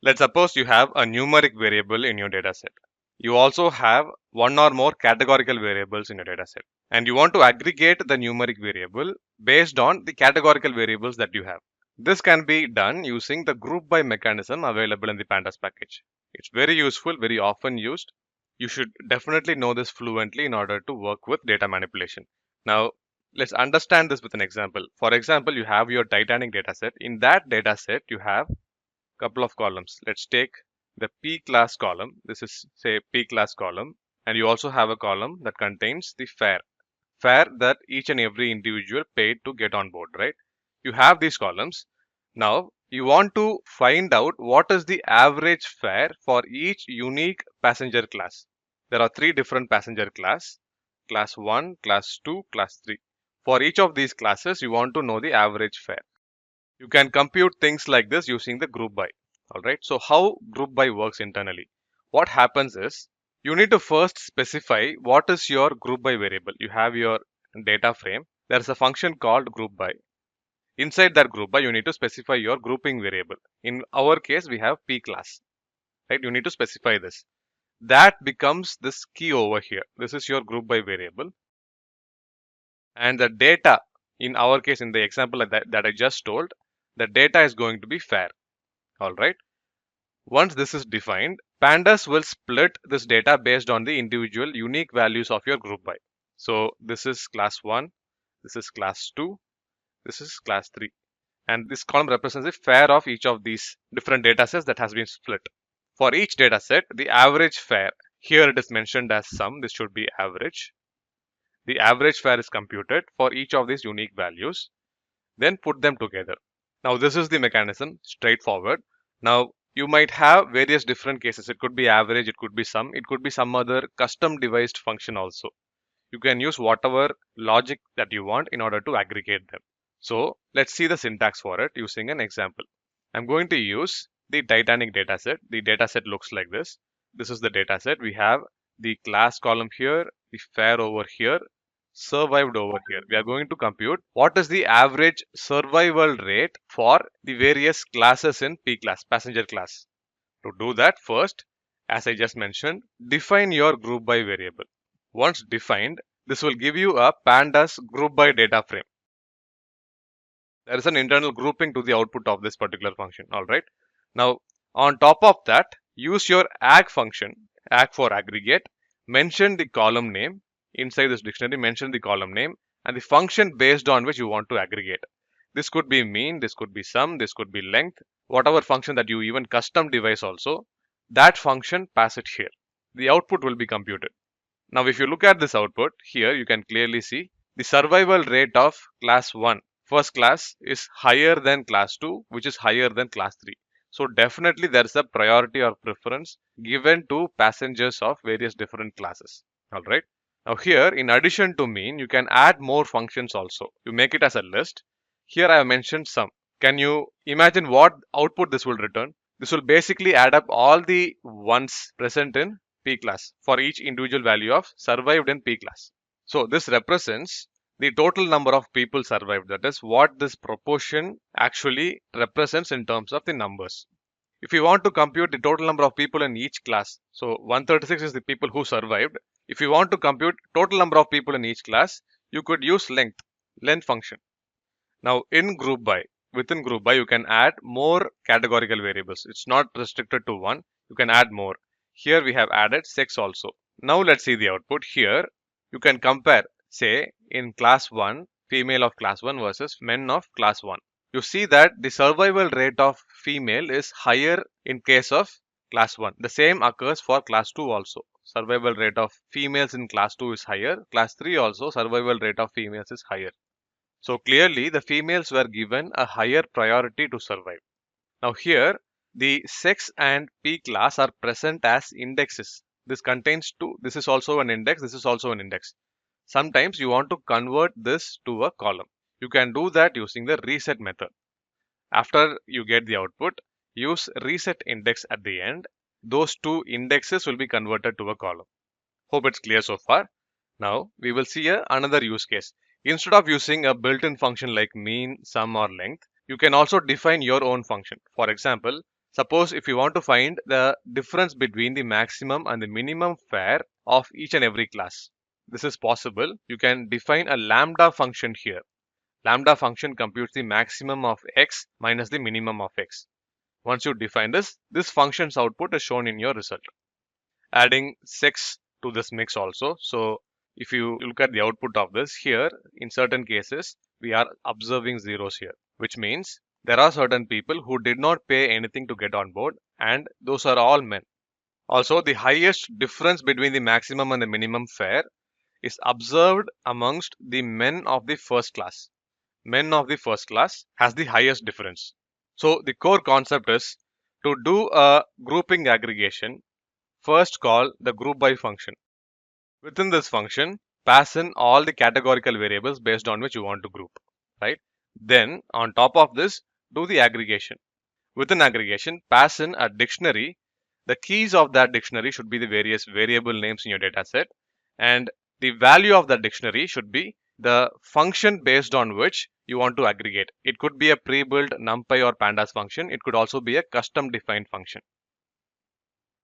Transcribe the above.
Let's suppose you have a numeric variable in your dataset. You also have one or more categorical variables in your dataset, and you want to aggregate the numeric variable based on the categorical variables that you have. This can be done using the group by mechanism available in the Pandas package. It's very useful, very often used. You should definitely know this fluently in order to work with data manipulation. Now, let's understand this with an example. For example, you have your Titanic dataset. In that dataset, you have couple of columns. Let's take the P class column. This is say P class column, and you also have a column that contains the fare that each and every individual paid to get on board, right? You have these columns. Now you want to find out what is the average fare for each unique passenger class. There are three different passenger class 1, class 2, class 3. For each of these classes, you want to know the average fare. You can compute things like this using the group by. All right. So how group by works internally? What happens is you need to first specify what is your group by variable. You have your data frame. There's a function called group by. Inside that group by, you need to specify your grouping variable. In our case, we have P class. Right. You need to specify this. That becomes this key over here. This is your group by variable. And the data, in our case, in the example that I just told, the data is going to be fare. All right. Once this is defined, Pandas will split this data based on the individual unique values of your group by. So this is class 1, this is class 2, this is class 3. And this column represents the fare of each of these different data sets that has been split. For each data set, the average fare, here it is mentioned as sum, this should be average. The average fare is computed for each of these unique values, then put them together. Now this is the mechanism, straightforward. Now you might have various different cases. It could be average, it could be sum, it could be some other custom devised function also. You can use whatever logic that you want in order to aggregate them. So let's see the syntax for it using an example. I'm going to use the Titanic dataset. The dataset looks like this. This is the dataset. We have the class column here, the fare over here, survived over here. We are going to compute what is the average survival rate for the various classes in P class, passenger class. To do that, first, as I just mentioned, define your group by variable. Once defined, this will give you a Pandas group by data frame. There is an internal grouping to the output of this particular function. All right. Now, on top of that, use your ag function, ag for aggregate, mention the column name. Inside this dictionary, mention the column name and the function based on which you want to aggregate. This could be mean, this could be sum, this could be length, whatever function that you even custom devise also, that function pass it here. The output will be computed. Now, if you look at this output, here you can clearly see the survival rate of class 1, first class, is higher than class 2, which is higher than class 3. So definitely there is a priority or preference given to passengers of various different classes. All right. Now here, in addition to mean, you can add more functions also. You make it as a list. Here I have mentioned sum. Can you imagine what output this will return? This will basically add up all the ones present in P class for each individual value of survived in P class. So this represents the total number of people survived. That is what this proportion actually represents in terms of the numbers. If you want to compute the total number of people in each class, so 136 is the people who survived. If you want to compute total number of people in each class, you could use length function. Now in group by, within group by, you can add more categorical variables. It's not restricted to one. You can add more. Here we have added sex also. Now let's see the output. Here you can compare, say in class 1, female of class 1 versus men of class 1. You see that the survival rate of female is higher in case of class 1. The same occurs for class 2 also. Survival rate of females in class 2 is higher. Class 3 also, survival rate of females is higher. So clearly the females were given a higher priority to survive. Now here the sex and P class are present as indexes. This contains two. This is also an index. This is also an index. Sometimes you want to convert this to a column. You can do that using the reset method. After you get the output, use reset index at the end. Those two indexes will be converted to a column. Hope it's clear so far. Now we will see another use case. Instead of using a built-in function like mean, sum or length, you can also define your own function. For example, Suppose if you want to find the difference between the maximum and the minimum fare of each and every class, this is possible. You can define a lambda function here. Lambda function computes the maximum of x minus the minimum of x. Once you define this function's output is shown in your result. Adding 6 to this mix also. So if you look at the output of this here, in certain cases, we are observing zeros here, which means there are certain people who did not pay anything to get on board, and those are all men. Also, the highest difference between the maximum and the minimum fare is observed amongst the men of the first class. Men of the first class has the highest difference. So the core concept is to do a grouping aggregation. First call the GroupBy function. Within this function, pass in all the categorical variables based on which you want to group, right? Then on top of this, do the aggregation. Within aggregation, pass in a dictionary. The keys of that dictionary should be the various variable names in your data set, and the value of that dictionary should be the function based on which you want to aggregate. It could be a pre-built NumPy or Pandas function. It could also be a custom defined function.